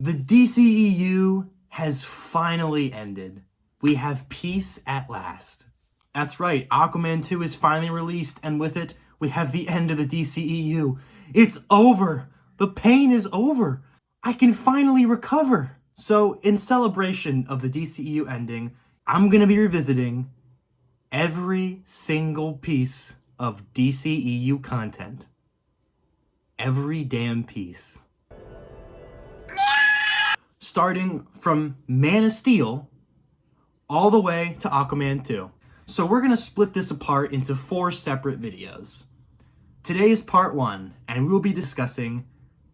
The DCEU has finally ended. We have peace at last. That's right, Aquaman 2 is finally released, and with it, we have the end of the DCEU. It's over! The pain is over! I can finally recover! So, in celebration of the DCEU ending, I'm gonna be revisiting every single piece of DCEU content. Every damn piece. Starting from Man of Steel all the way to Aquaman 2. So we're going to split this apart into 4 separate videos. Today is part 1, and we will be discussing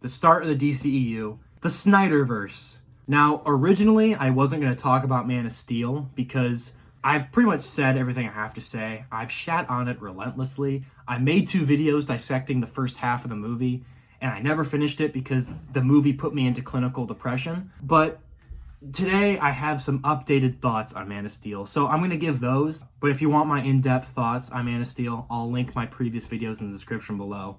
the start of the DCEU, the Snyder-Verse. Now, originally, I wasn't going to talk about Man of Steel because I've pretty much said everything I have to say. I've shat on it relentlessly. I made 2 videos dissecting the first half of the movie, and I never finished it because the movie put me into clinical depression. But today I have some updated thoughts on Man of Steel, so I'm going to give those. But if you want my in-depth thoughts on Man of Steel, I'll link my previous videos in the description below.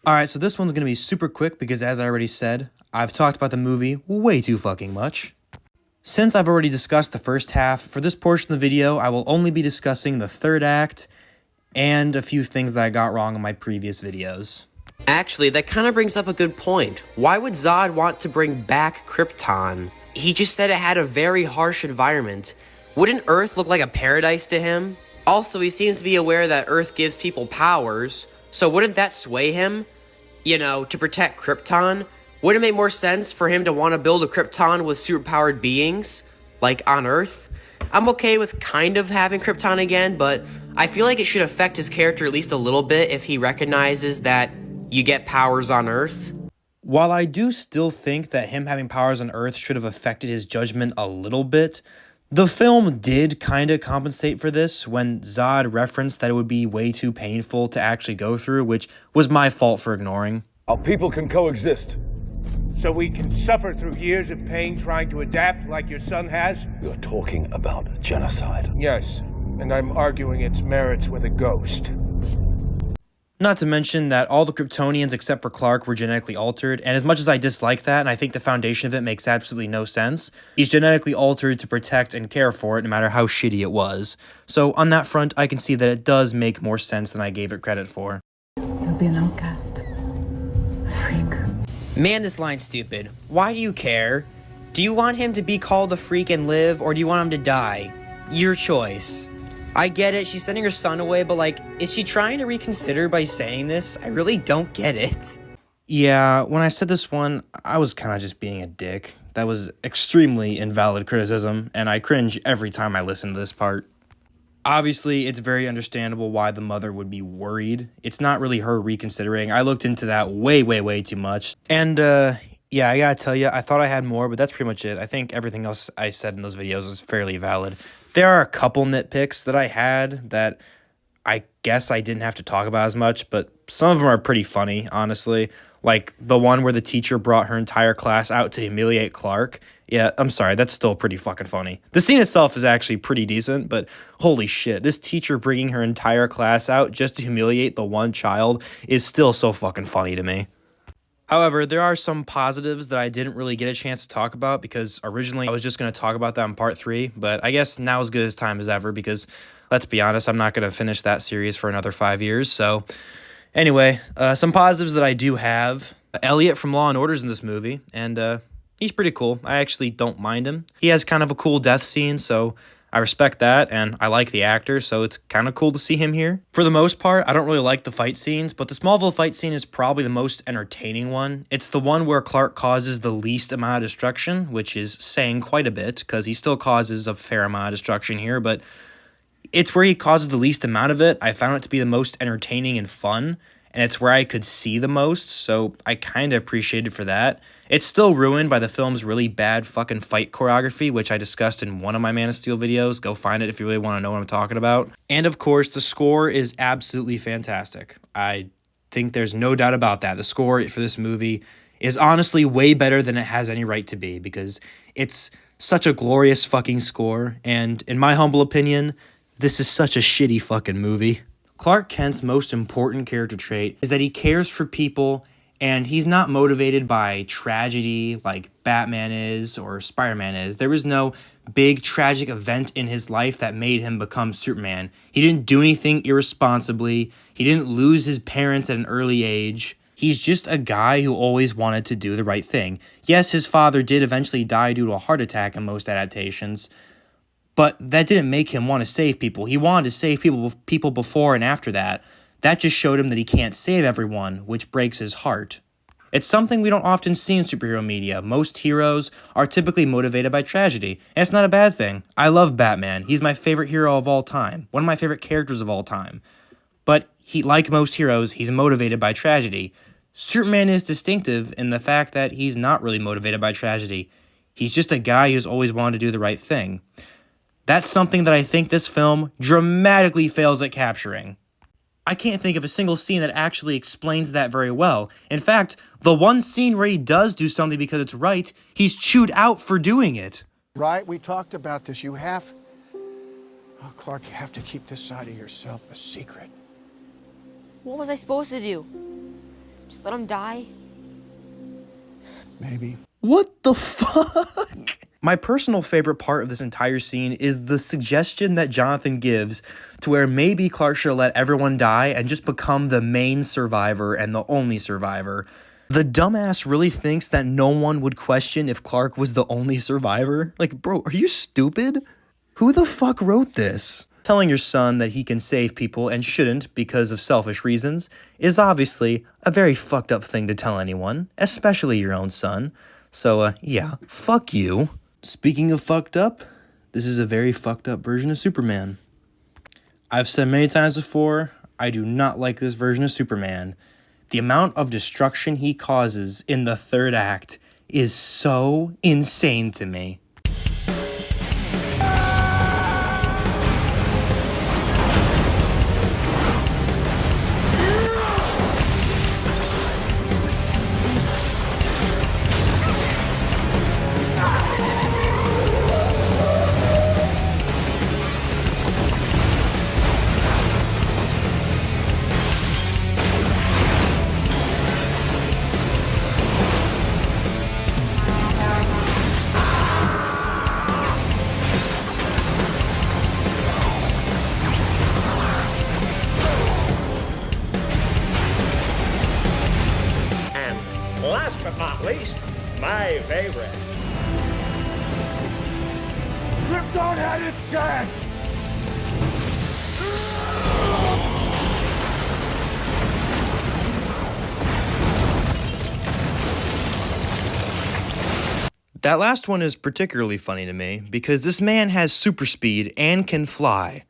Alright, so this one's going to be super quick because, as I already said, I've talked about the movie way too fucking much. Since I've already discussed the first half, for this portion of the video, I will only be discussing the third act and a few things that I got wrong in my previous videos. Actually, that kind of brings up a good point. Why would Zod want to bring back Krypton? He just said it had a very harsh environment. Wouldn't Earth look like a paradise to him? Also, he seems to be aware that Earth gives people powers, so wouldn't that sway him? You know, to protect Krypton? Wouldn't it make more sense for him to want to build a Krypton with superpowered beings? Like on Earth? I'm okay with kind of having Krypton again, but I feel like it should affect his character at least a little bit if he recognizes that you get powers on Earth. While I do still think that him having powers on Earth should have affected his judgment a little bit, the film did kind of compensate for this when Zod referenced that it would be way too painful to actually go through, which was my fault for ignoring. Our people can coexist. So we can suffer through years of pain trying to adapt like your son has? You're talking about genocide. Yes, and I'm arguing its merits with a ghost. Not to mention that all the Kryptonians except for Clark were genetically altered, and as much as I dislike that, and I think the foundation of it makes absolutely no sense, he's genetically altered to protect and care for it no matter how shitty it was. So on that front, I can see that it does make more sense than I gave it credit for. You'll be an outcast. A freak. Man, this line's stupid. Why do you care? Do you want him to be called a freak and live, or do you want him to die? Your choice. I get it, she's sending her son away, but like, is she trying to reconsider by saying this? I really don't get it. Yeah, when I said this one, I was kind of just being a dick. That was extremely invalid criticism, and I cringe every time I listen to this part. Obviously, it's very understandable why the mother would be worried. It's not really her reconsidering. I looked into that way too much. And, yeah, I gotta tell you, I thought I had more, but that's pretty much it. I think everything else I said in those videos was fairly valid. There are a couple nitpicks that I had that I guess I didn't have to talk about as much, but some of them are pretty funny, honestly. Like the one where the teacher brought her entire class out to humiliate Clark. Yeah, I'm sorry, that's still pretty fucking funny. The scene itself is actually pretty decent, but holy shit, this teacher bringing her entire class out just to humiliate the one child is still so fucking funny to me. However, there are some positives that I didn't really get a chance to talk about because originally I was just going to talk about that in part 3, but I guess now as good as time as ever because, let's be honest, I'm not going to finish that series for another 5 years, so anyway, some positives that I do have. Elliot from Law & Order's in this movie, and he's pretty cool. I actually don't mind him. He has kind of a cool death scene, so I respect that, and I like the actor, so it's kind of cool to see him here. For the most part, I don't really like the fight scenes, but the Smallville fight scene is probably the most entertaining one. It's the one where Clark causes the least amount of destruction, which is saying quite a bit, because he still causes a fair amount of destruction here, but it's where he causes the least amount of it. I found it to be the most entertaining and fun, and it's where I could see the most, so I kind of appreciate it for that. It's still ruined by the film's really bad fucking fight choreography, which I discussed in one of my Man of Steel videos. Go find it if you really want to know what I'm talking about. And of course, the score is absolutely fantastic. I think there's no doubt about that. The score for this movie is honestly way better than it has any right to be, because it's such a glorious fucking score, and in my humble opinion, this is such a shitty fucking movie. Clark Kent's most important character trait is that he cares for people, and he's not motivated by tragedy like Batman is or Spider-Man is. There was no big tragic event in his life that made him become Superman. He didn't do anything irresponsibly. He didn't lose his parents at an early age. He's just a guy who always wanted to do the right thing. Yes, his father did eventually die due to a heart attack in most adaptations, but that didn't make him want to save people. He wanted to save people before and after that. That just showed him that he can't save everyone, which breaks his heart. It's something we don't often see in superhero media. Most heroes are typically motivated by tragedy, and it's not a bad thing. I love Batman. He's my favorite hero of all time, one of my favorite characters of all time. But like most heroes, he's motivated by tragedy. Superman is distinctive in the fact that he's not really motivated by tragedy. He's just a guy who's always wanted to do the right thing. That's something that I think this film dramatically fails at capturing. I can't think of a single scene that actually explains that very well. In fact, the one scene where he does do something because it's right, he's chewed out for doing it. Right, we talked about this. You have... Oh, Clark, you have to keep this side of yourself a secret. What was I supposed to do? Just let him die? Maybe. What the fuck? My personal favorite part of this entire scene is the suggestion that Jonathan gives to where maybe Clark should let everyone die and just become the main survivor and the only survivor. The dumbass really thinks that no one would question if Clark was the only survivor? Like, bro, are you stupid? Who the fuck wrote this? Telling your son that he can save people and shouldn't because of selfish reasons is obviously a very fucked up thing to tell anyone, especially your own son. So, yeah, fuck you. Speaking of fucked up, this is a very fucked up version of Superman. I've said many times before, I do not like this version of Superman. The amount of destruction he causes in the third act is so insane to me. Last but not least, my favorite. Krypton had its chance! That last one is particularly funny to me because this man has super speed and can fly.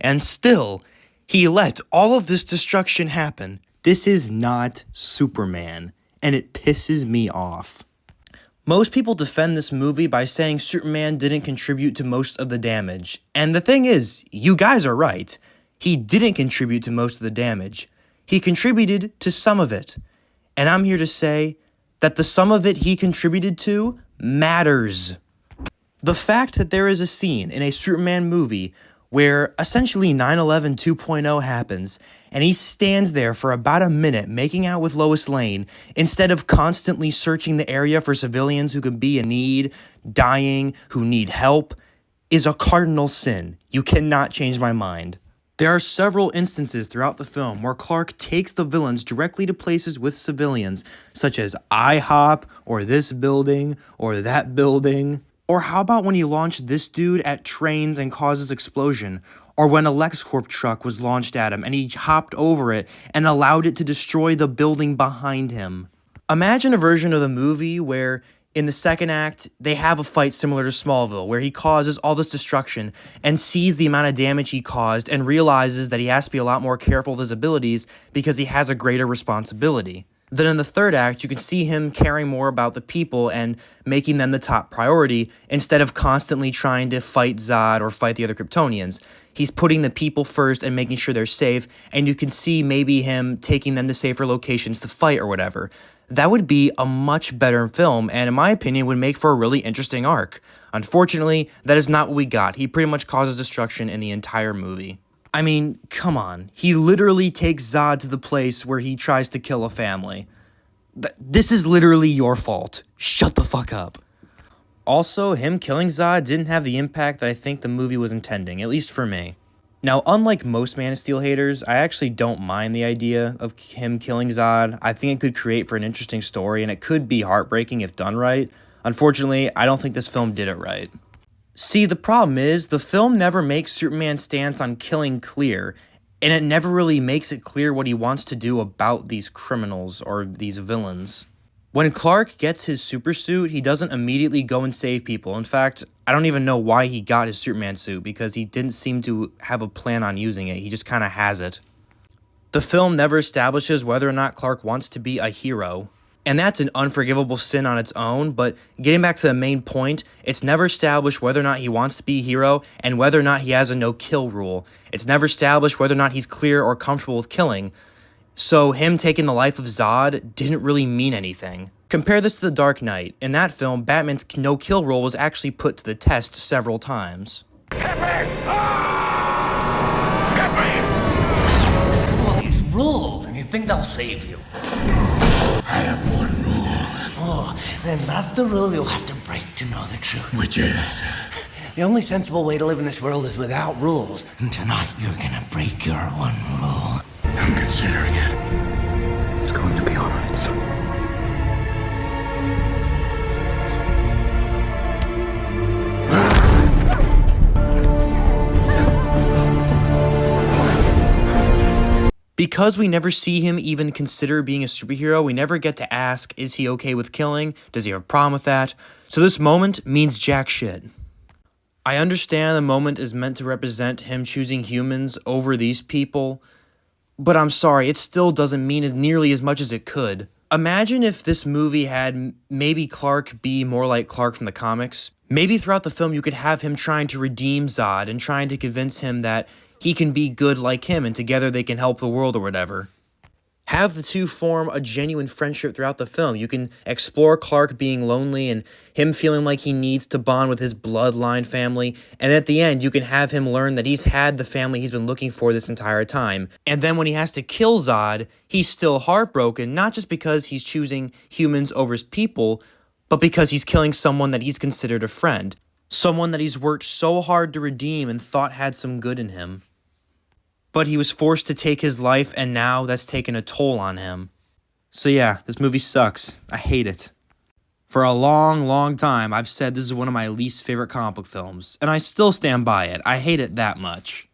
And still, he let all of this destruction happen. This is not Superman, and it pisses me off. Most people defend this movie by saying Superman didn't contribute to most of the damage. And the thing is, you guys are right. He didn't contribute to most of the damage. He contributed to some of it. And I'm here to say that the sum of it he contributed to matters. The fact that there is a scene in a Superman movie where essentially 9/11 2.0 happens, and he stands there for about a minute making out with Lois Lane instead of constantly searching the area for civilians who could be in need, dying, who need help, is a cardinal sin. You cannot change my mind. There are several instances throughout the film where Clark takes the villains directly to places with civilians, such as IHOP, or this building, or that building. Or how about when he launched this dude at trains and causes explosion? Or when a LexCorp truck was launched at him and he hopped over it and allowed it to destroy the building behind him. Imagine a version of the movie where In the second act, they have a fight similar to Smallville, where he causes all this destruction and sees the amount of damage he caused and realizes that he has to be a lot more careful with his abilities because he has a greater responsibility. Then in the third act, you can see him caring more about the people and making them the top priority instead of constantly trying to fight Zod or fight the other Kryptonians. He's putting the people first and making sure they're safe, and you can see maybe him taking them to safer locations to fight or whatever. That would be a much better film, and in my opinion, would make for a really interesting arc. Unfortunately, that is not what we got. He pretty much causes destruction in the entire movie. I mean, come on. He literally takes Zod to the place where he tries to kill a family. This is literally your fault. Shut the fuck up. Also, him killing Zod didn't have the impact that I think the movie was intending, at least for me. Now, unlike most Man of Steel haters, I actually don't mind the idea of him killing Zod. I think it could create for an interesting story, and it could be heartbreaking if done right. Unfortunately, I don't think this film did it right. See, the problem is, the film never makes Superman's stance on killing clear, and it never really makes it clear what he wants to do about these criminals or these villains. When Clark gets his supersuit, he doesn't immediately go and save people. In fact, I don't even know why he got his Superman suit, because he didn't seem to have a plan on using it. He just kind of has it. The film never establishes whether or not Clark wants to be a hero. And that's an unforgivable sin on its own, but getting back to the main point, it's never established whether or not he wants to be a hero and whether or not he has a no-kill rule. It's never established whether or not he's clear or comfortable with killing. So him taking the life of Zod didn't really mean anything. Compare this to The Dark Knight. In that film, Batman's no-kill rule was actually put to the test several times. All these rules, and you think they'll save you? I have one rule. Oh, then that's the rule you'll have to break to know the truth. Which is? The only sensible way to live in this world is without rules. And tonight you're gonna break your one rule. I'm considering it. It's going to be all right, son. Because we never see him even consider being a superhero, we never get to ask, is he okay with killing? Does he have a problem with that? So this moment means jack shit. I understand the moment is meant to represent him choosing humans over these people, but I'm sorry, it still doesn't mean as nearly as much as it could. Imagine if this movie had maybe Clark be more like Clark from the comics. Maybe throughout the film you could have him trying to redeem Zod and trying to convince him that he can be good like him and together they can help the world or whatever. Have the two form a genuine friendship throughout the film. You can explore Clark being lonely and him feeling like he needs to bond with his bloodline family, and at the end you can have him learn that he's had the family he's been looking for this entire time. And then when he has to kill Zod, he's still heartbroken, not just because he's choosing humans over his people, but because he's killing someone that he's considered a friend. Someone that he's worked so hard to redeem and thought had some good in him. But he was forced to take his life, and now that's taken a toll on him. So yeah, this movie sucks. I hate it. For a long, long time, I've said this is one of my least favorite comic book films, and I still stand by it. I hate it that much.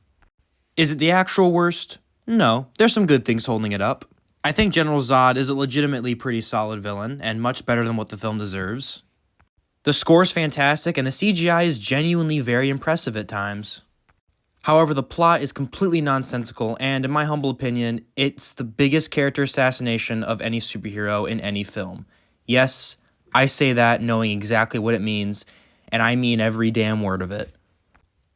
Is it the actual worst? No, there's some good things holding it up. I think General Zod is a legitimately pretty solid villain, and much better than what the film deserves. The score's fantastic, and the CGI is genuinely very impressive at times. However, the plot is completely nonsensical, and in my humble opinion, it's the biggest character assassination of any superhero in any film. Yes, I say that knowing exactly what it means, and I mean every damn word of it.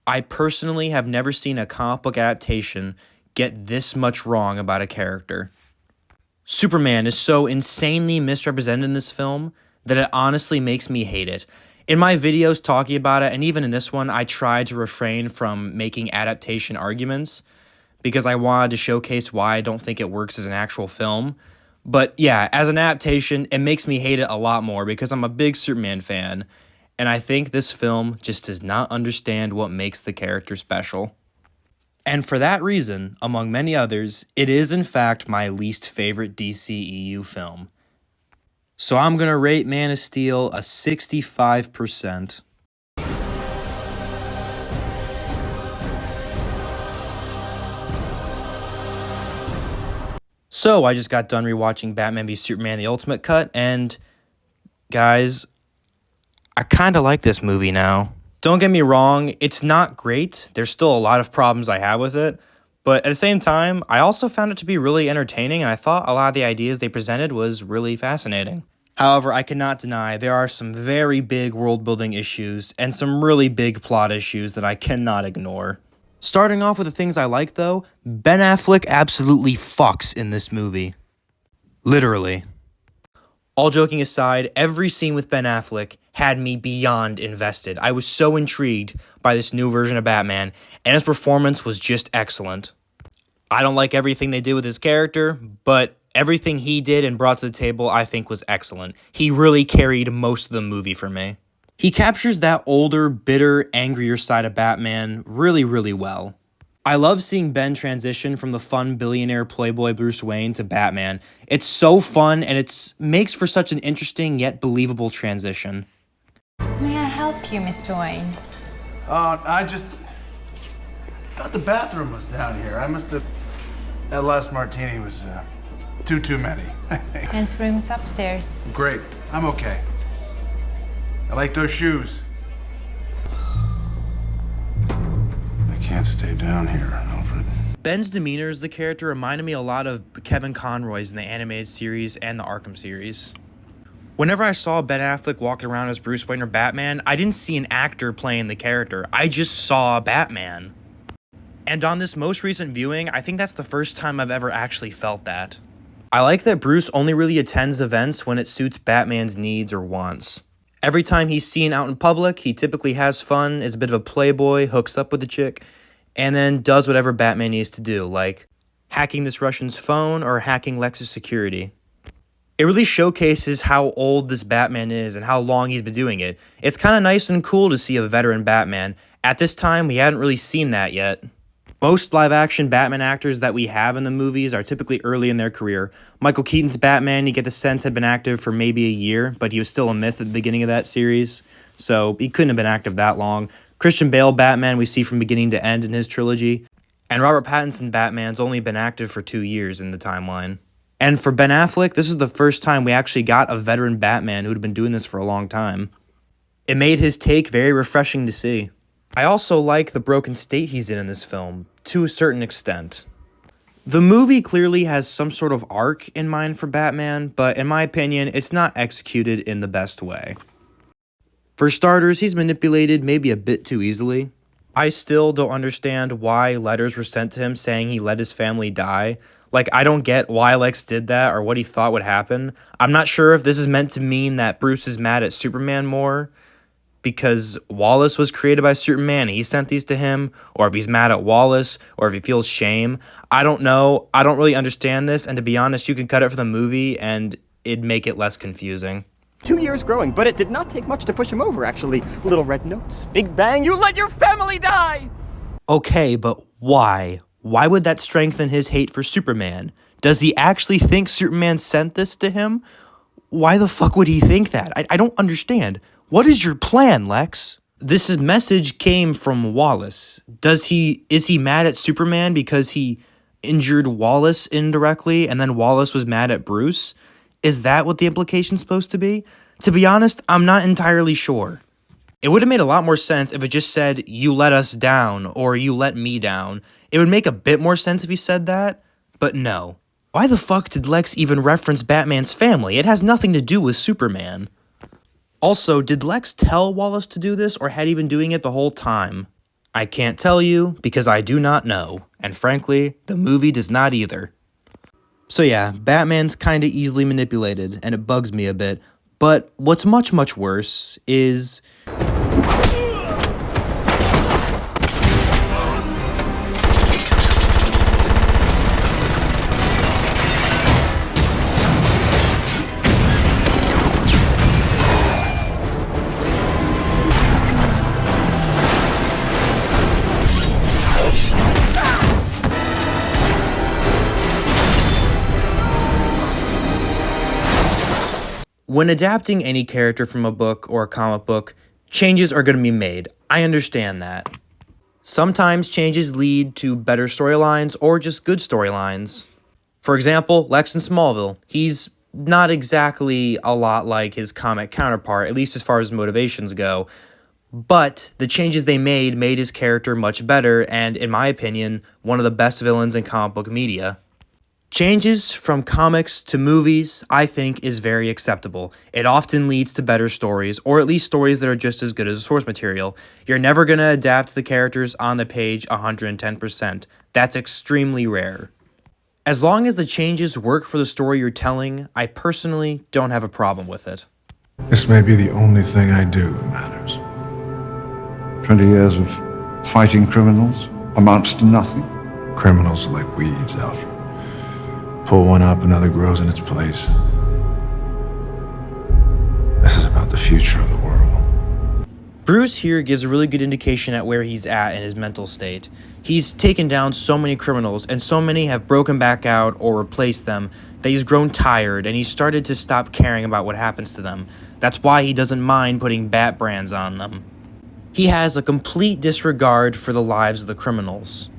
I personally have never seen a comic book adaptation get this much wrong about a character. Superman is so insanely misrepresented in this film that it honestly makes me hate it. In my videos talking about it, and even in this one, I tried to refrain from making adaptation arguments because I wanted to showcase why I don't think it works as an actual film. But yeah, as an adaptation, it makes me hate it a lot more because I'm a big Superman fan, and I think this film just does not understand what makes the character special. And for that reason, among many others, it is in fact my least favorite DCEU film. So I'm going to rate Man of Steel a 65%. So I just got done rewatching Batman v Superman The Ultimate Cut, and guys, I kind of like this movie now. Don't get me wrong, it's not great. There's still a lot of problems I have with it. But at the same time, I also found it to be really entertaining, and I thought a lot of the ideas they presented was really fascinating. However, I cannot deny there are some very big world-building issues and some really big plot issues that I cannot ignore. Starting off with the things I like, though, Ben Affleck absolutely fucks in this movie. Literally. All joking aside, every scene with Ben Affleck had me beyond invested. I was so intrigued by this new version of Batman, and his performance was just excellent. I don't like everything they did with his character, but everything he did and brought to the table I think was excellent. He really carried most of the movie for me. He captures that older, bitter, angrier side of Batman really, really well. I love seeing Ben transition from the fun billionaire playboy Bruce Wayne to Batman. It's so fun, and it makes for such an interesting yet believable transition. May I help you, Mr. Wayne? I just thought the bathroom was down here. I must have... That last martini was too many, I think. Men's room's upstairs. Great. I'm okay. I like those shoes. I can't stay down here, Alfred. Ben's demeanor as the character reminded me a lot of Kevin Conroy's in the animated series and the Arkham series. Whenever I saw Ben Affleck walking around as Bruce Wayne or Batman, I didn't see an actor playing the character. I just saw Batman. And on this most recent viewing, I think that's the first time I've ever actually felt that. I like that Bruce only really attends events when it suits Batman's needs or wants. Every time he's seen out in public, he typically has fun, is a bit of a playboy, hooks up with a chick, and then does whatever Batman needs to do, like hacking this Russian's phone or hacking Lex's security. It really showcases how old this Batman is and how long he's been doing it. It's kind of nice and cool to see a veteran Batman. At this time, we hadn't really seen that yet. Most live-action Batman actors that we have in the movies are typically early in their career. Michael Keaton's Batman, you get the sense, had been active for maybe a year, but he was still a myth at the beginning of that series, so he couldn't have been active that long. Christian Bale Batman we see from beginning to end in his trilogy, and Robert Pattinson Batman's only been active for 2 years in the timeline. And for Ben Affleck, this is the first time we actually got a veteran Batman who'd been doing this for a long time. It made his take very refreshing to see. I also like the broken state he's in this film, to a certain extent. The movie clearly has some sort of arc in mind for Batman, but in my opinion, it's not executed in the best way. For starters, he's manipulated maybe a bit too easily. I still don't understand why letters were sent to him saying he let his family die. Like, I don't get why Lex did that or what he thought would happen. I'm not sure if this is meant to mean that Bruce is mad at Superman more, because Wallace was created by Superman and he sent these to him, or if he's mad at Wallace, or if he feels shame. I don't know. I don't really understand this, and to be honest, you can cut it for the movie and it'd make it less confusing. 2 years growing, but it did not take much to push him over, actually. Little red notes, big bang, you let your family die! Okay, but why? Why would that strengthen his hate for Superman? Does he actually think Superman sent this to him? Why the fuck would he think that? I don't understand. What is your plan, Lex? This message came from Wallace. Is he mad at Superman because he injured Wallace indirectly and then Wallace was mad at Bruce? Is that what the implication's supposed to be? To be honest, I'm not entirely sure. It would have made a lot more sense if it just said, "You let us down," or "You let me down." It would make a bit more sense if he said that, but no. Why the fuck did Lex even reference Batman's family? It has nothing to do with Superman. Also, did Lex tell Wallace to do this, or had he been doing it the whole time? I can't tell you, because I do not know, and frankly, the movie does not either. So yeah, Batman's kinda easily manipulated, and it bugs me a bit, but what's much, much worse is... When adapting any character from a book or a comic book, changes are going to be made. I understand that. Sometimes changes lead to better storylines or just good storylines. For example, Lex in Smallville. He's not exactly a lot like his comic counterpart, at least as far as motivations go. But the changes they made his character much better and, in my opinion, one of the best villains in comic book media. Changes from comics to movies, I think, is very acceptable. It often leads to better stories, or at least stories that are just as good as the source material. You're never going to adapt the characters on the page 110%. That's extremely rare. As long as the changes work for the story you're telling, I personally don't have a problem with it. This may be the only thing I do that matters. 20 years of fighting criminals amounts to nothing. Criminals are like weeds, Alfred. Pull one up, another grows in its place. This is about the future of the world. Bruce here gives a really good indication at where he's at in his mental state. He's taken down so many criminals, and so many have broken back out or replaced them, that he's grown tired and he's started to stop caring about what happens to them. That's why he doesn't mind putting bat brands on them. He has a complete disregard for the lives of the criminals.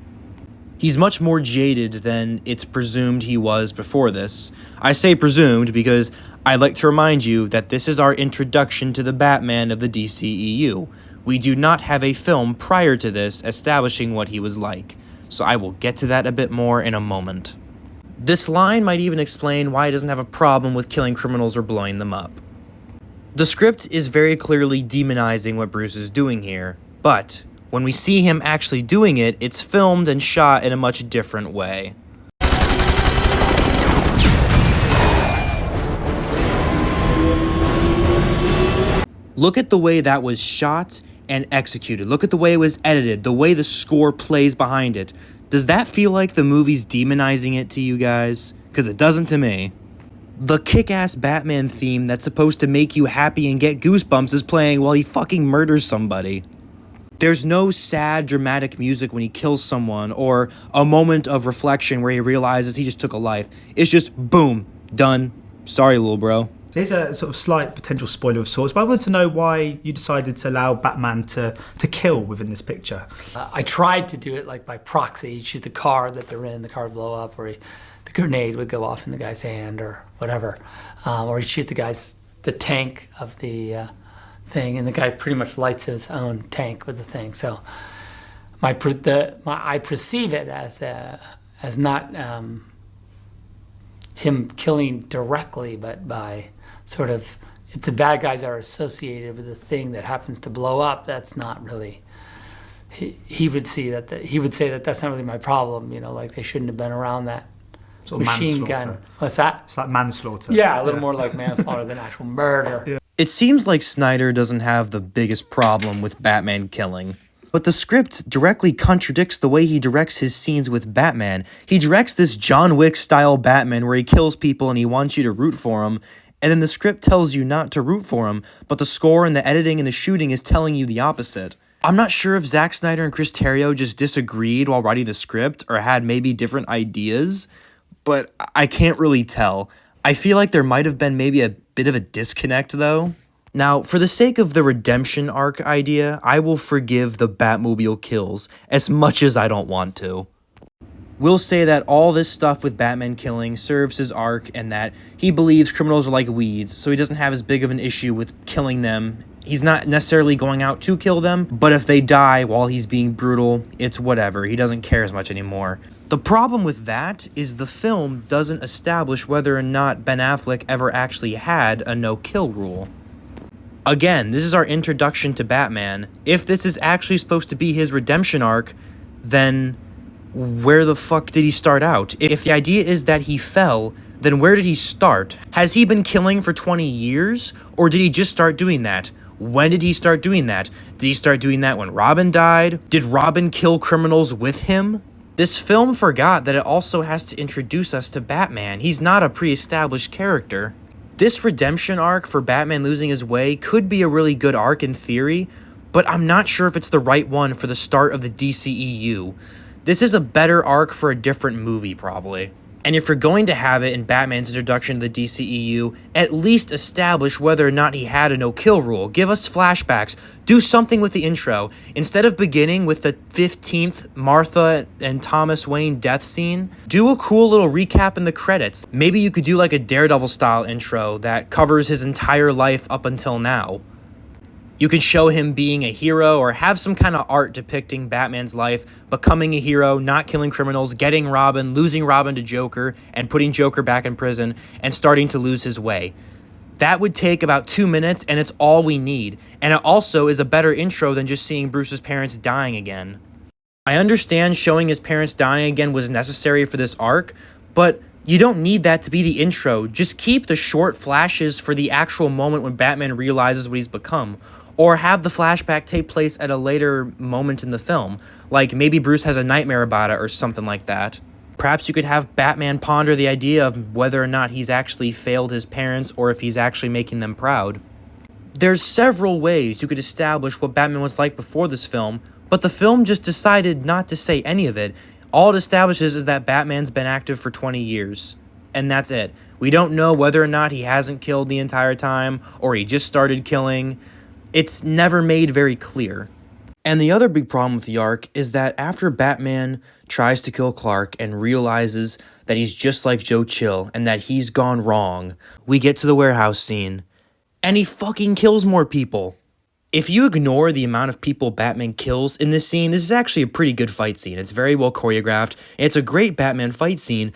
He's much more jaded than it's presumed he was before this. I say presumed because I'd like to remind you that this is our introduction to the Batman of the DCEU. We do not have a film prior to this establishing what he was like, so I will get to that a bit more in a moment. This line might even explain why he doesn't have a problem with killing criminals or blowing them up. The script is very clearly demonizing what Bruce is doing here, but when we see him actually doing it, it's filmed and shot in a much different way. Look at the way that was shot and executed. Look at the way it was edited, the way the score plays behind it. Does that feel like the movie's demonizing it to you guys? Because it doesn't to me. The kick-ass Batman theme that's supposed to make you happy and get goosebumps is playing while he fucking murders somebody. There's no sad, dramatic music when he kills someone, or a moment of reflection where he realizes he just took a life. It's just, boom, done. Sorry, little bro. Here's a sort of slight potential spoiler of sorts, but I wanted to know why you decided to allow Batman to kill within this picture. I tried to do it like by proxy. He'd shoot the car that they're in, the car would blow up, or the grenade would go off in the guy's hand, or whatever. Or he'd shoot the tank of the thing, and the guy pretty much lights his own tank with the thing. So I perceive it as not him killing directly, but by sort of, if the bad guys are associated with the thing that happens to blow up, that's not really. He would say that that's not really my problem. Like they shouldn't have been around that. Sort of machine manslaughter. Gun. What's that? It's like manslaughter. Yeah, a little more like manslaughter than actual murder. Yeah. It seems like Snyder doesn't have the biggest problem with Batman killing. But the script directly contradicts the way he directs his scenes with Batman. He directs this John Wick-style Batman where he kills people and he wants you to root for him, and then the script tells you not to root for him, but the score and the editing and the shooting is telling you the opposite. I'm not sure if Zack Snyder and Chris Terrio just disagreed while writing the script or had maybe different ideas, but I can't really tell. I feel like there might have been maybe a bit of a disconnect though. Now, for the sake of the redemption arc idea, I will forgive the Batmobile kills as much as I don't want to. We'll say that all this stuff with Batman killing serves his arc and that he believes criminals are like weeds, so he doesn't have as big of an issue with killing them. He's not necessarily going out to kill them, but if they die while he's being brutal, it's whatever. He doesn't care as much anymore. The problem with that is the film doesn't establish whether or not Ben Affleck ever actually had a no-kill rule. Again, this is our introduction to Batman. If this is actually supposed to be his redemption arc, then where the fuck did he start out? If the idea is that he fell, then where did he start? Has he been killing for 20 years? Or did he just start doing that? When did he start doing that? Did he start doing that when Robin died? Did Robin kill criminals with him? This film forgot that it also has to introduce us to Batman. He's not a pre-established character. This redemption arc for Batman losing his way could be a really good arc in theory, but I'm not sure if it's the right one for the start of the DCEU. This is a better arc for a different movie, probably. And if you're going to have it in Batman's introduction to the DCEU, at least establish whether or not he had a no-kill rule. Give us flashbacks. Do something with the intro. Instead of beginning with the 15th Martha and Thomas Wayne death scene, do a cool little recap in the credits. Maybe you could do like a Daredevil-style intro that covers his entire life up until now. You can show him being a hero or have some kind of art depicting Batman's life, becoming a hero, not killing criminals, getting Robin, losing Robin to Joker, and putting Joker back in prison, and starting to lose his way. That would take about 2 minutes, and it's all we need. And it also is a better intro than just seeing Bruce's parents dying again. I understand showing his parents dying again was necessary for this arc, but you don't need that to be the intro. Just keep the short flashes for the actual moment when Batman realizes what he's become. Or have the flashback take place at a later moment in the film, like maybe Bruce has a nightmare about it or something like that. Perhaps you could have Batman ponder the idea of whether or not he's actually failed his parents or if he's actually making them proud. There's several ways you could establish what Batman was like before this film, but the film just decided not to say any of it. All it establishes is that Batman's been active for 20 years. And that's it. We don't know whether or not he hasn't killed the entire time, or he just started killing. It's never made very clear. And the other big problem with the arc is that after Batman tries to kill Clark and realizes that he's just like Joe Chill and that he's gone wrong, we get to the warehouse scene, and he fucking kills more people. If you ignore the amount of people Batman kills in this scene, this is actually a pretty good fight scene. It's very well choreographed. It's a great Batman fight scene,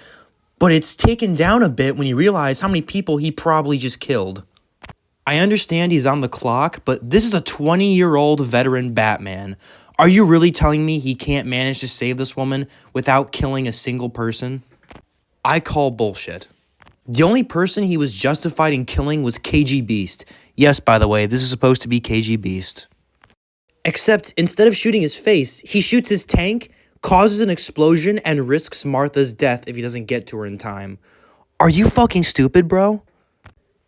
but it's taken down a bit when you realize how many people he probably just killed. I understand he's on the clock, but this is a 20-year-old veteran Batman. Are you really telling me he can't manage to save this woman without killing a single person? I call bullshit. The only person he was justified in killing was KG Beast. Yes, by the way, this is supposed to be KG Beast. Except, instead of shooting his face, he shoots his tank, causes an explosion, and risks Martha's death if he doesn't get to her in time. Are you fucking stupid, bro?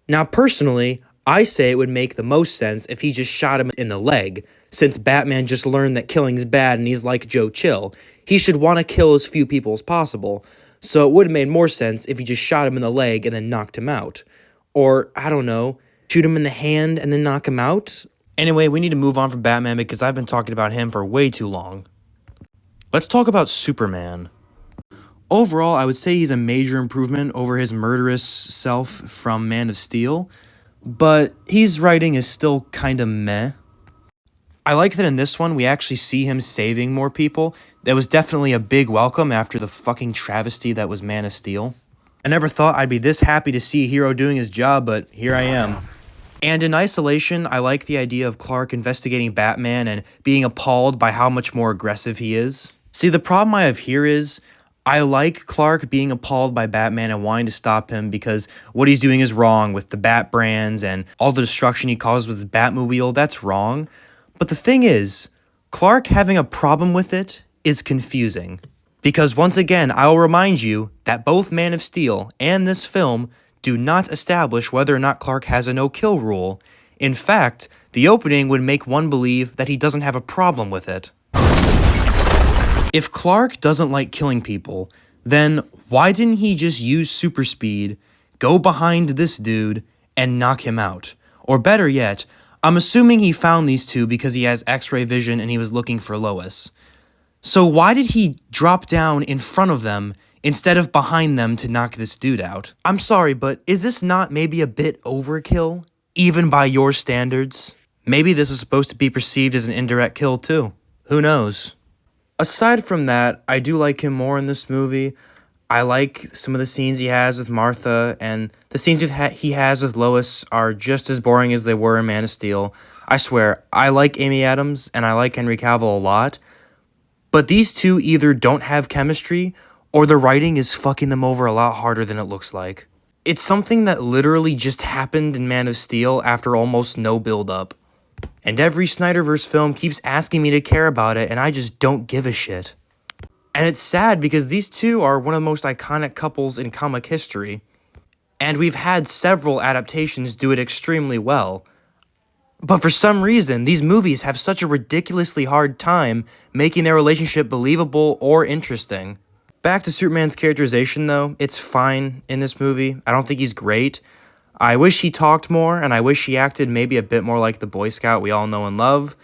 Now, personally, I say it would make the most sense if he just shot him in the leg, since Batman just learned that killing's bad and he's like Joe Chill. He should want to kill as few people as possible, so it would have made more sense if he just shot him in the leg and then knocked him out. Or, I don't know, shoot him in the hand and then knock him out? Anyway, we need to move on from Batman because I've been talking about him for way too long. Let's talk about Superman. Overall, I would say he's a major improvement over his murderous self from Man of Steel, but his writing is still kinda meh. I like that in this one, we actually see him saving more people. That was definitely a big welcome after the fucking travesty that was Man of Steel. I never thought I'd be this happy to see a hero doing his job, but here I am. And in isolation, I like the idea of Clark investigating Batman and being appalled by how much more aggressive he is. See, the problem I have here is, I like Clark being appalled by Batman and wanting to stop him because what he's doing is wrong with the Bat brands and all the destruction he causes with his Batmobile, that's wrong. But the thing is, Clark having a problem with it is confusing. Because once again, I'll remind you that both Man of Steel and this film do not establish whether or not Clark has a no-kill rule. In fact, the opening would make one believe that he doesn't have a problem with it. If Clark doesn't like killing people, then why didn't he just use super speed, go behind this dude, and knock him out? Or better yet, I'm assuming he found these two because he has X-ray vision and he was looking for Lois. So why did he drop down in front of them instead of behind them to knock this dude out? I'm sorry, but is this not maybe a bit overkill, even by your standards? Maybe this was supposed to be perceived as an indirect kill too. Who knows? Aside from that, I do like him more in this movie. I like some of the scenes he has with Martha, and the scenes he has with Lois are just as boring as they were in Man of Steel. I swear, I like Amy Adams, and I like Henry Cavill a lot, but these two either don't have chemistry, or the writing is fucking them over a lot harder than it looks like. It's something that literally just happened in Man of Steel after almost no build-up. And every Snyder-Verse film keeps asking me to care about it, and I just don't give a shit. And it's sad because these two are one of the most iconic couples in comic history. And we've had several adaptations do it extremely well. But for some reason, these movies have such a ridiculously hard time making their relationship believable or interesting. Back to Superman's characterization, though, it's fine in this movie. I don't think he's great. I wish he talked more, and I wish he acted maybe a bit more like the Boy Scout we all know and love,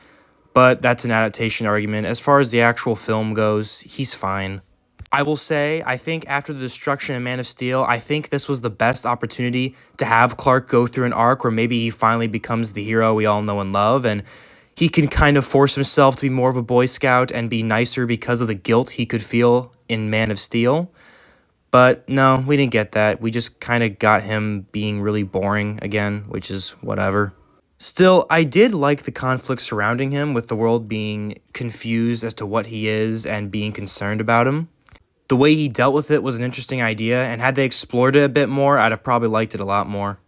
but that's an adaptation argument. As far as the actual film goes, he's fine. I will say, I think after the destruction of Man of Steel, I think this was the best opportunity to have Clark go through an arc where maybe he finally becomes the hero we all know and love, and he can kind of force himself to be more of a Boy Scout and be nicer because of the guilt he could feel in Man of Steel. But no, we didn't get that. We just kind of got him being really boring again, which is whatever. Still, I did like the conflict surrounding him, with the world being confused as to what he is and being concerned about him. The way he dealt with it was an interesting idea, and had they explored it a bit more, I'd have probably liked it a lot more.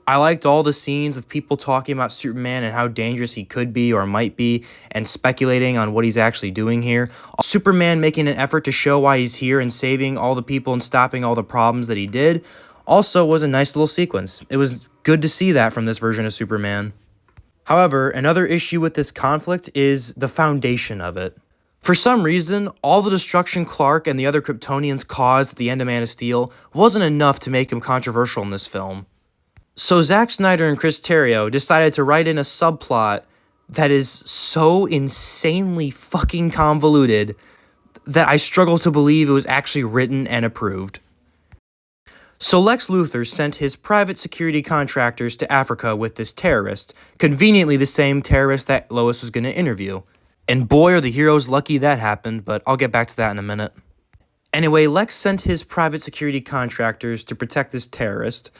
I liked all the scenes with people talking about Superman and how dangerous he could be or might be, and speculating on what he's actually doing here. Superman making an effort to show why he's here and saving all the people and stopping all the problems that he did also was a nice little sequence. It was good to see that from this version of Superman. However, another issue with this conflict is the foundation of it. For some reason, all the destruction Clark and the other Kryptonians caused at the end of Man of Steel wasn't enough to make him controversial in this film. So Zack Snyder and Chris Terrio decided to write in a subplot that is so insanely fucking convoluted that I struggle to believe it was actually written and approved. So Lex Luthor sent his private security contractors to Africa with this terrorist, conveniently the same terrorist that Lois was going to interview. And boy, are the heroes lucky that happened, but I'll get back to that in a minute. Anyway, Lex sent his private security contractors to protect this terrorist,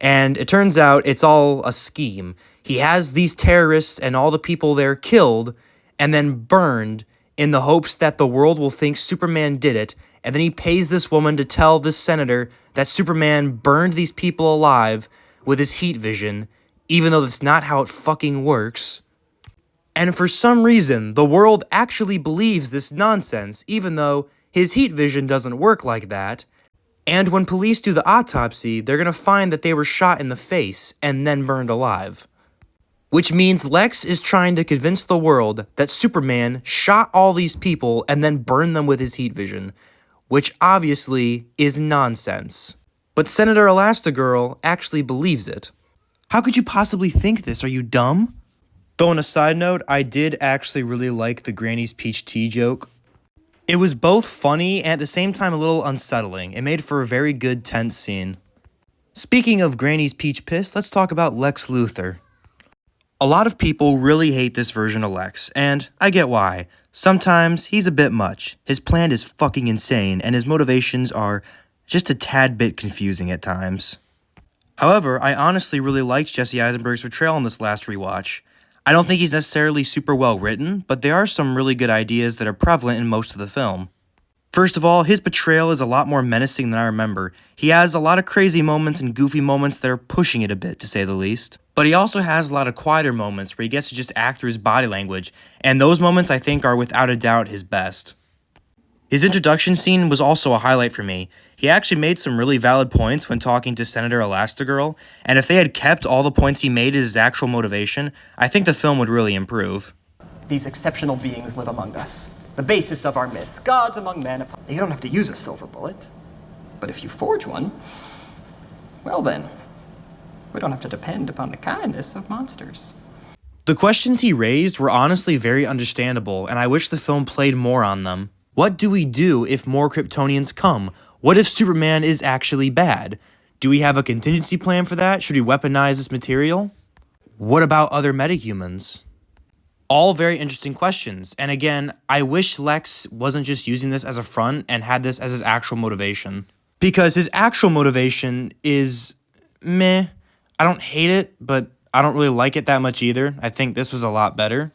and it turns out it's all a scheme. He has these terrorists and all the people there killed and then burned in the hopes that the world will think Superman did it, and then he pays this woman to tell this senator that Superman burned these people alive with his heat vision, even though that's not how it fucking works. And for some reason, the world actually believes this nonsense, even though his heat vision doesn't work like that. And when police do the autopsy, they're going to find that they were shot in the face and then burned alive. Which means Lex is trying to convince the world that Superman shot all these people and then burned them with his heat vision, which obviously is nonsense. But Senator Elastigirl actually believes it. How could you possibly think this? Are you dumb? Though on a side note, I did actually really like the Granny's peach tea joke. It was both funny and at the same time a little unsettling. It made for a very good tense scene. Speaking of Granny's peach piss, let's talk about Lex Luthor. A lot of people really hate this version of Lex, and I get why. Sometimes he's a bit much. His plan is fucking insane, and his motivations are just a tad bit confusing at times. However, I honestly really liked Jesse Eisenberg's portrayal in this last rewatch. I don't think he's necessarily super well written, but there are some really good ideas that are prevalent in most of the film. First of all, his portrayal is a lot more menacing than I remember. He has a lot of crazy moments and goofy moments that are pushing it a bit, to say the least. But he also has a lot of quieter moments where he gets to just act through his body language, and those moments I think are without a doubt his best. His introduction scene was also a highlight for me. He actually made some really valid points when talking to Senator Elastigirl, and if they had kept all the points he made as his actual motivation, I think the film would really improve. These exceptional beings live among us. The basis of our myths, gods among men. You don't have to use a silver bullet, but if you forge one, well then, we don't have to depend upon the kindness of monsters. The questions he raised were honestly very understandable, and I wish the film played more on them. What do we do if more Kryptonians come? What if Superman is actually bad? Do we have a contingency plan for that? Should we weaponize this material? What about other metahumans? All very interesting questions, and again, I wish Lex wasn't just using this as a front and had this as his actual motivation. Because his actual motivation is meh. I don't hate it, but I don't really like it that much either. I think this was a lot better.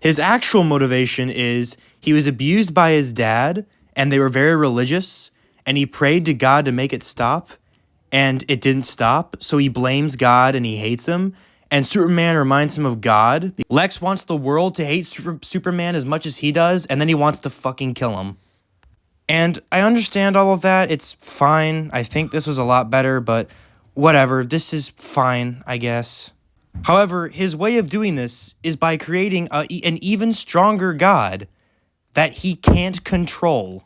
His actual motivation is he was abused by his dad, and they were very religious, and he prayed to God to make it stop, and it didn't stop, so he blames God and he hates him, and Superman reminds him of God. Lex wants the world to hate Superman as much as he does, and then he wants to fucking kill him. And I understand all of that, it's fine, I think this was a lot better, but whatever, this is fine, I guess. However, his way of doing this is by creating an even stronger God that he can't control.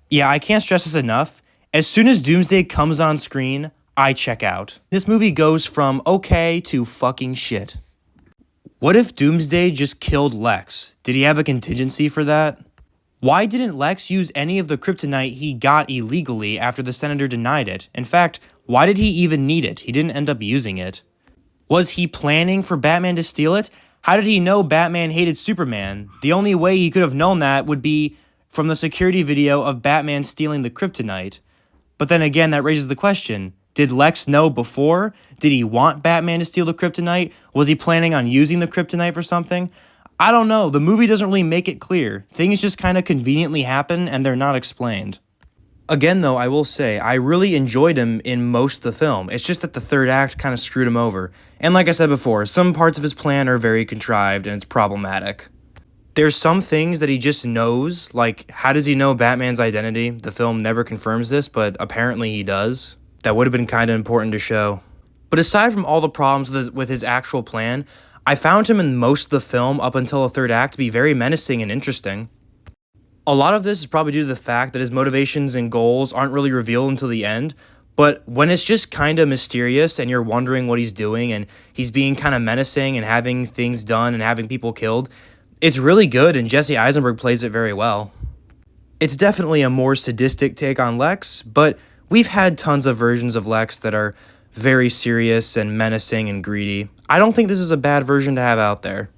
Yeah, I can't stress this enough. As soon as Doomsday comes on screen, I check out. This movie goes from okay to fucking shit. What if Doomsday just killed Lex? Did he have a contingency for that? Why didn't Lex use any of the kryptonite he got illegally after the senator denied it? In fact, why did he even need it? He didn't end up using it. Was he planning for Batman to steal it? How did he know Batman hated Superman? The only way he could have known that would be from the security video of Batman stealing the kryptonite. But then again, that raises the question, did Lex know before? Did he want Batman to steal the kryptonite? Was he planning on using the kryptonite for something? I don't know. The movie doesn't really make it clear. Things just kind of conveniently happen and they're not explained. Again, though, I will say, I really enjoyed him in most of the film. It's just that the third act kind of screwed him over. And like I said before, some parts of his plan are very contrived and it's problematic. There's some things that he just knows, like how does he know Batman's identity? The film never confirms this, but apparently he does. That would have been kind of important to show. But aside from all the problems with his actual plan, I found him in most of the film up until the third act to be very menacing and interesting. A lot of this is probably due to the fact that his motivations and goals aren't really revealed until the end, but when it's just kind of mysterious and you're wondering what he's doing and he's being kind of menacing and having things done and having people killed, it's really good and Jesse Eisenberg plays it very well. It's definitely a more sadistic take on Lex, but we've had tons of versions of Lex that are very serious and menacing and greedy. I don't think this is a bad version to have out there.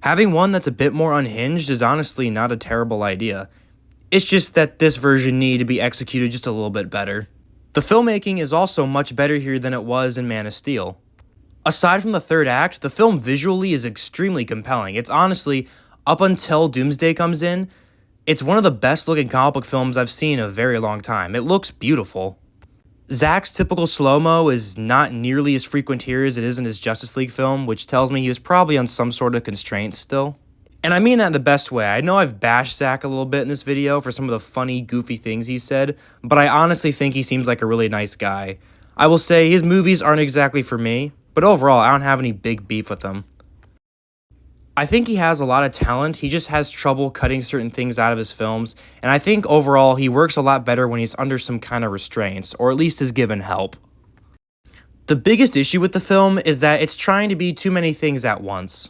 Having one that's a bit more unhinged is honestly not a terrible idea. It's just that this version needed to be executed just a little bit better. The filmmaking is also much better here than it was in Man of Steel. Aside from the third act, the film visually is extremely compelling. It's honestly, up until Doomsday comes in, it's one of the best looking comic book films I've seen in a very long time. It looks beautiful. Zack's typical slow-mo is not nearly as frequent here as it is in his Justice League film, which tells me he was probably on some sort of constraints still. And I mean that in the best way. I know I've bashed Zack a little bit in this video for some of the funny, goofy things he said, but I honestly think he seems like a really nice guy. I will say his movies aren't exactly for me, but overall I don't have any big beef with him. I think he has a lot of talent, he just has trouble cutting certain things out of his films, and I think overall he works a lot better when he's under some kind of restraints, or at least is given help. The biggest issue with the film is that it's trying to be too many things at once.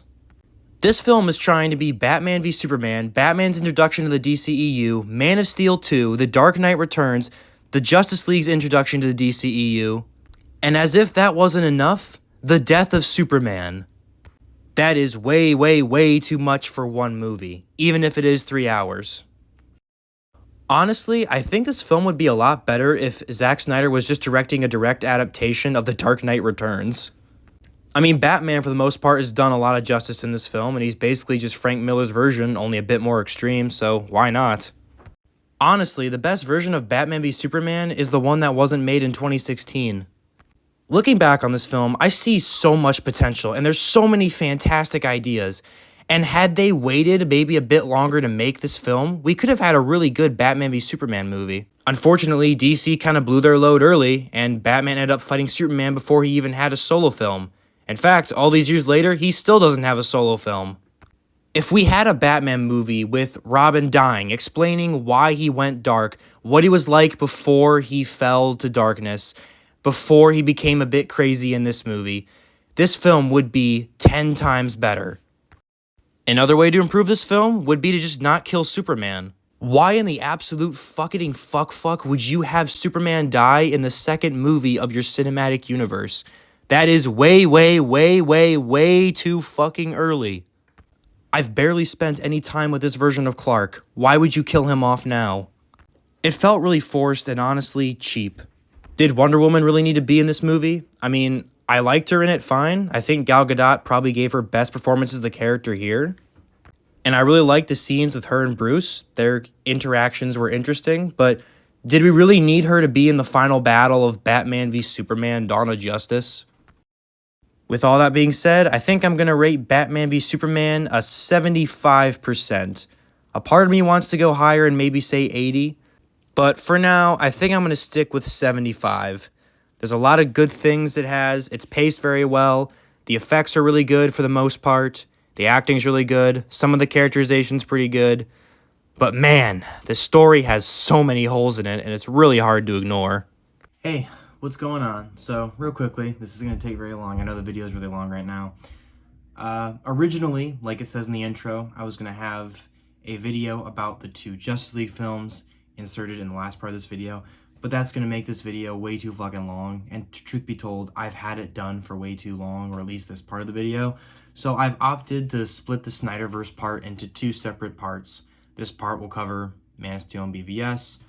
This film is trying to be Batman v Superman, Batman's introduction to the DCEU, Man of Steel 2, The Dark Knight Returns, the Justice League's introduction to the DCEU, and as if that wasn't enough, the death of Superman. That is way, way, way too much for one movie, even if it is 3 hours. Honestly, I think this film would be a lot better if Zack Snyder was just directing a direct adaptation of The Dark Knight Returns. I mean, Batman for the most part has done a lot of justice in this film, and he's basically just Frank Miller's version, only a bit more extreme, so why not? Honestly, the best version of Batman v Superman is the one that wasn't made in 2016. Looking back on this film, I see so much potential, and there's so many fantastic ideas. And had they waited maybe a bit longer to make this film, we could have had a really good Batman v Superman movie. Unfortunately, DC kind of blew their load early, and Batman ended up fighting Superman before he even had a solo film. In fact, all these years later, he still doesn't have a solo film. If we had a Batman movie with Robin dying, explaining why he went dark, what he was like before he fell to darkness, before he became a bit crazy in this movie, this film would be 10 times better. Another way to improve this film would be to just not kill Superman. Why in the absolute fucking fuck would you have Superman die in the second movie of your cinematic universe? That is way, way, way, way, way too fucking early. I've barely spent any time with this version of Clark. Why would you kill him off now? It felt really forced and honestly cheap. Did Wonder Woman really need to be in this movie? I mean, I liked her in it fine. I think Gal Gadot probably gave her best performance as the character here. And I really liked the scenes with her and Bruce. Their interactions were interesting, but did we really need her to be in the final battle of Batman v Superman: Dawn of Justice? With all that being said, I think I'm going to rate Batman v Superman a 75%. A part of me wants to go higher and maybe say 80. But for now, I think I'm going to stick with 75. There's a lot of good things it has. It's paced very well. The effects are really good for the most part. The acting's really good. Some of the characterization's pretty good. But man, this story has so many holes in it, and it's really hard to ignore. Hey, what's going on? So, real quickly, this is going to take very long. I know the video is really long right now. Originally, like it says in the intro, I was going to have a video about the 2 Justice League films inserted in the last part of this video, but that's going to make this video way too fucking long, and truth be told, I've had it done for way too long, or at least this part of the video, so I've opted to split the Snyder-Verse part into 2 separate parts. This part will cover Man of Steel and BVS.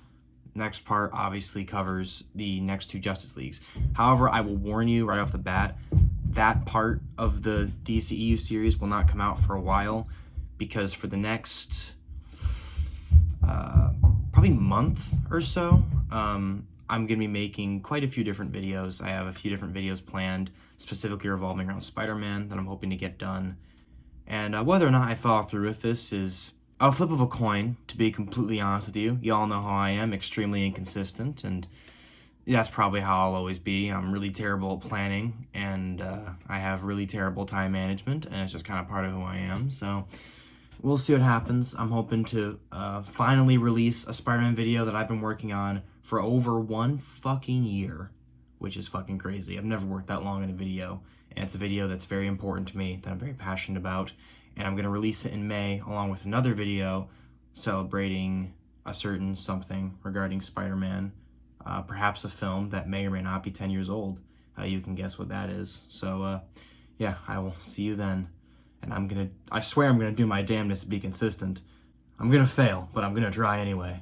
Next part obviously covers the next 2 Justice Leagues. However, I will warn you right off the bat, that part of the DCEU series will not come out for a while, because for the next probably month or so, I'm going to be making quite a few different videos. I have a few different videos planned, specifically revolving around Spider-Man, that I'm hoping to get done. And whether or not I follow through with this is a flip of a coin, to be completely honest with you. You all know how I am, extremely inconsistent, and that's probably how I'll always be. I'm really terrible at planning, and I have really terrible time management, and it's just kind of part of who I am, so we'll see what happens. I'm hoping to finally release a Spider-Man video that I've been working on for over 1 fucking year, which is fucking crazy. I've never worked that long in a video, and it's a video that's very important to me, that I'm very passionate about, and I'm going to release it in May along with another video celebrating a certain something regarding Spider-Man, perhaps a film that may or may not be 10 years old. You can guess what that is. So, yeah, I will see you then. And I swear I'm going to do my damnedest to be consistent. I'm going to fail, but I'm going to try anyway.